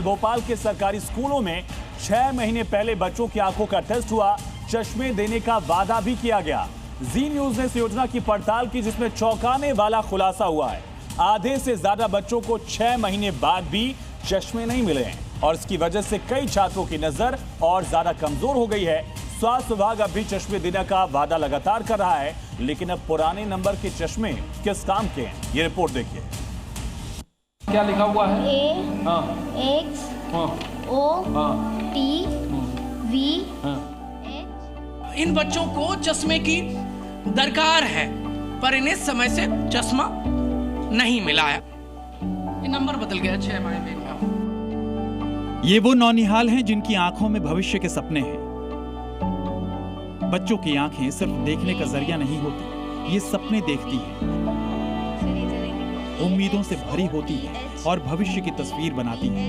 भोपाल के सरकारी स्कूलों में 6 महीने पहले बच्चों की आंखों का टेस्ट हुआ। चश्मे देने का वादा भी किया गया। जी न्यूज ने इस योजना की पड़ताल की, जिसमें चौंकाने वाला खुलासा हुआ है। आधे से ज्यादा बच्चों को 6 महीने बाद भी चश्मे नहीं मिले हैं और इसकी वजह से कई छात्रों की नजर और ज्यादा कमजोर हो गई है। स्वास्थ्य विभाग अब भी चश्मे देने का वादा लगातार कर रहा है, लेकिन अब पुराने नंबर के चश्मे किस काम के हैं, ये रिपोर्ट देखिए। क्या लिखा हुआ है? X O T V H। इन बच्चों को चश्मे की दरकार है, पर इन्हें समय से चश्मा नहीं मिला है। ये नंबर बदल गया 6 महीने में। ये वो नौनिहाल हैं जिनकी आंखों में भविष्य के सपने हैं। बच्चों की आंखें सिर्फ देखने का जरिया नहीं होती, ये सपने देखती हैं, उम्मीदों से भरी होती है और भविष्य की तस्वीर बनाती है।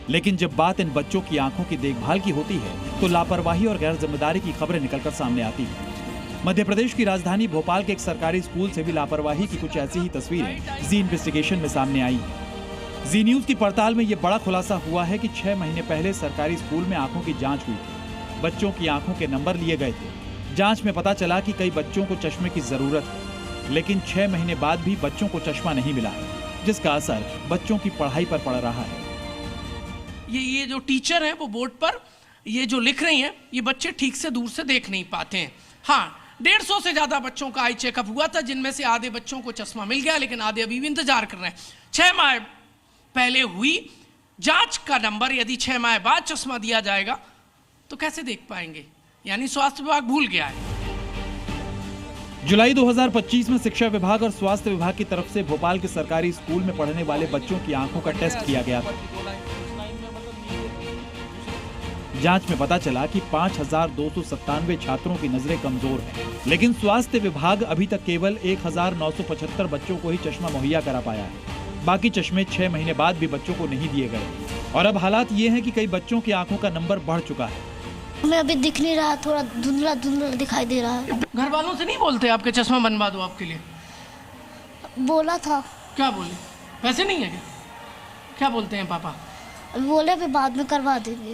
लेकिन जब बात इन बच्चों की आंखों की देखभाल की होती है तो लापरवाही और गैर जिम्मेदारी की खबरें निकलकर सामने आती हैं। मध्य प्रदेश की राजधानी भोपाल के एक सरकारी स्कूल से भी लापरवाही की कुछ ऐसी ही तस्वीरें जी इन्वेस्टिगेशन में सामने आई हैं। जी न्यूज की पड़ताल में यह बड़ा खुलासा हुआ है कि 6 महीने पहले सरकारी स्कूल में आंखों की जांच हुई थी। बच्चों की आंखों के नंबर लिए गए थे। जांच में पता चला कि कई बच्चों को चश्मे की जरूरत है, लेकिन 6 महीने बाद भी बच्चों को चश्मा नहीं मिला है, जिसका असर बच्चों की पढ़ाई पर पड़ रहा है। ये जो टीचर हैं वो बोर्ड पर ये जो लिख रही हैं, ये बच्चे ठीक से दूर से देख नहीं पाते हैं। हाँ, 150 से ज्यादा बच्चों का आई चेकअप हुआ था, जिनमें से आधे बच्चों को चश्मा मिल गया, लेकिन आधे अभी भी इंतजार कर रहे हैं। 6 माह पहले हुई जांच का नंबर यदि 6 माह बाद चश्मा दिया जाएगा तो कैसे देख पाएंगे? यानी स्वास्थ्य विभाग भूल गया है। जुलाई 2025 में शिक्षा विभाग और स्वास्थ्य विभाग की तरफ से भोपाल के सरकारी स्कूल में पढ़ने वाले बच्चों की आंखों का टेस्ट किया गया था। जांच में पता चला कि 5297 छात्रों की नजरें कमजोर हैं, लेकिन स्वास्थ्य विभाग अभी तक केवल 1975 बच्चों को ही चश्मा मुहैया करा पाया है। बाकी चश्मे 6 महीने बाद भी बच्चों को नहीं दिए गए और अब हालात ये हैं कि कई बच्चों की आंखों का नंबर बढ़ चुका है। मैं अभी दिख नहीं रहा, थोड़ा धुंधला धुंधला दिखाई दे रहा है। घर वालों से नहीं बोलते आपके चश्मा बनवा दो आपके लिए? बोला था। क्या बोले? पैसे नहीं है क्या? क्या बोलते हैं पापा? बोले भी बाद में करवा देंगे।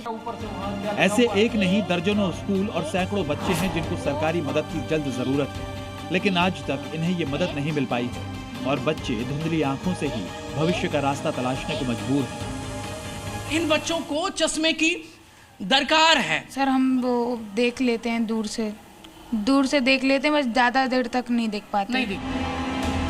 ऐसे एक नहीं दर्जनों स्कूल और सैकड़ों बच्चे हैं जिनको सरकारी मदद की जल्द जरूरत है, लेकिन आज तक इन्हें ये मदद नहीं मिल पाई है और बच्चे धुंधली आंखों से ही भविष्य का रास्ता तलाशने को मजबूर हैं। इन बच्चों को चश्मे की दरकार है। सर, हम वो देख लेते हैं, दूर से देख लेते हैं, बस ज्यादा देर तक नहीं देख पाते।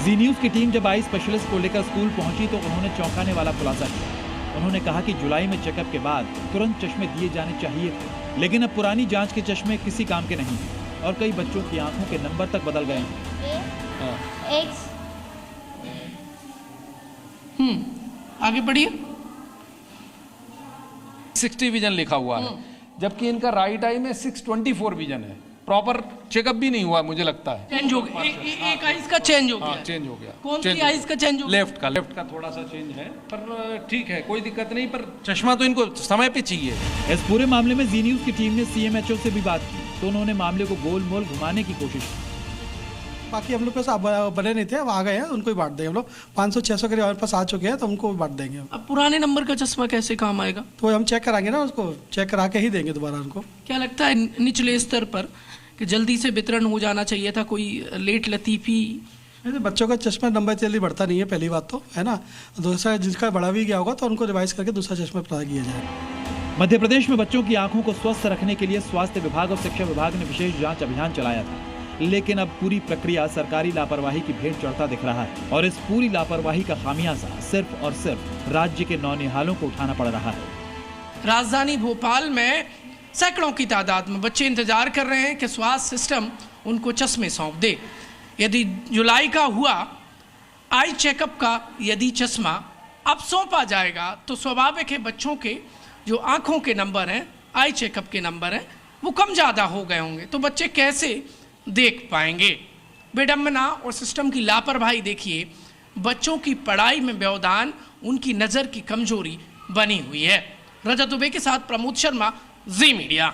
जी न्यूज की टीम जब आई स्पेशलिस्ट को लेकर स्कूल पहुंची तो उन्होंने चौंकाने वाला खुलासा किया। उन्होंने कहा कि जुलाई में चेकअप के बाद तुरंत चश्मे दिए जाने चाहिए थे, लेकिन अब पुरानी जांच के चश्मे किसी काम के नहीं हैं और कई बच्चों की आंखों के नंबर तक बदल गए हैं। आगे बढ़िए। 60 विजन लिखा हुआ है, जबकि इनका राइट आई में 624 विजन है। प्रॉपर चेकअप भी नहीं हुआ, मुझे लगता है। चेंज हो गया, एक आइज का चेंज हो गया। हाँ, चेंज हो गया। कौन सी आइज का चेंज हो गया? लेफ्ट का थोड़ा सा चेंज है, पर ठीक है, कोई दिक्कत नहीं। पर चश्मा तो इनको समय पे चाहिए। इस पूरे मामले में जी न्यूज की टीम ने CMHO से भी बात की तो उन्होंने मामले को गोल मोल घुमाने की कोशिश की। बाकी हम लोग के पास बने नहीं थे, अब आ गए हैं, उनको भी बांट देंगे। हम लोग 500-600 के हमारे पास आ चुके हैं, तो उनको भी बांट देंगे। अब पुराने नंबर का चश्मा कैसे काम आएगा? तो हम चेक कराएंगे ना, उसको चेक करा के ही देंगे दोबारा उनको। क्या लगता है निचले स्तर पर कि जल्दी से वितरण हो जाना चाहिए था? कोई लेट लतीफी? बच्चों का चश्मा नंबर जल्दी बढ़ता नहीं है, पहली बात तो है ना। दूसरा, जिसका बढ़ा भी गया होगा तो उनको रिवाइज करके दूसरा चश्मा प्रदान किया जाए। मध्य प्रदेश में बच्चों की आंखों को स्वस्थ रखने के लिए स्वास्थ्य विभाग और शिक्षा विभाग ने विशेष जांच अभियान चलाया था, लेकिन अब पूरी प्रक्रिया सरकारी लापरवाही की भेंट चढ़ता दिख रहा है और इस पूरी लापरवाही का खामियाजा सिर्फ और सिर्फ राज्य के नौनिहालों को उठाना पड़ रहा है। राजधानी भोपाल में सैकड़ों की तादाद में बच्चे इंतजार कर रहे हैं कि स्वास्थ्य सिस्टम उनको चश्मे सौंप दे। यदि जुलाई का हुआ आई चेकअप का यदि चश्मा अब सौंपा जाएगा तो स्वाभाविक है बच्चों के जो आंखों के नंबर हैं, आई चेकअप के नंबर हैं, वो कम ज़्यादा हो गए होंगे, तो बच्चे कैसे देख पाएंगे? विडंबना और सिस्टम की लापरवाही देखिए, बच्चों की पढ़ाई में व्यवधान उनकी नज़र की कमजोरी बनी हुई है। रजत दुबे के साथ प्रमोद शर्मा, जी मीडिया।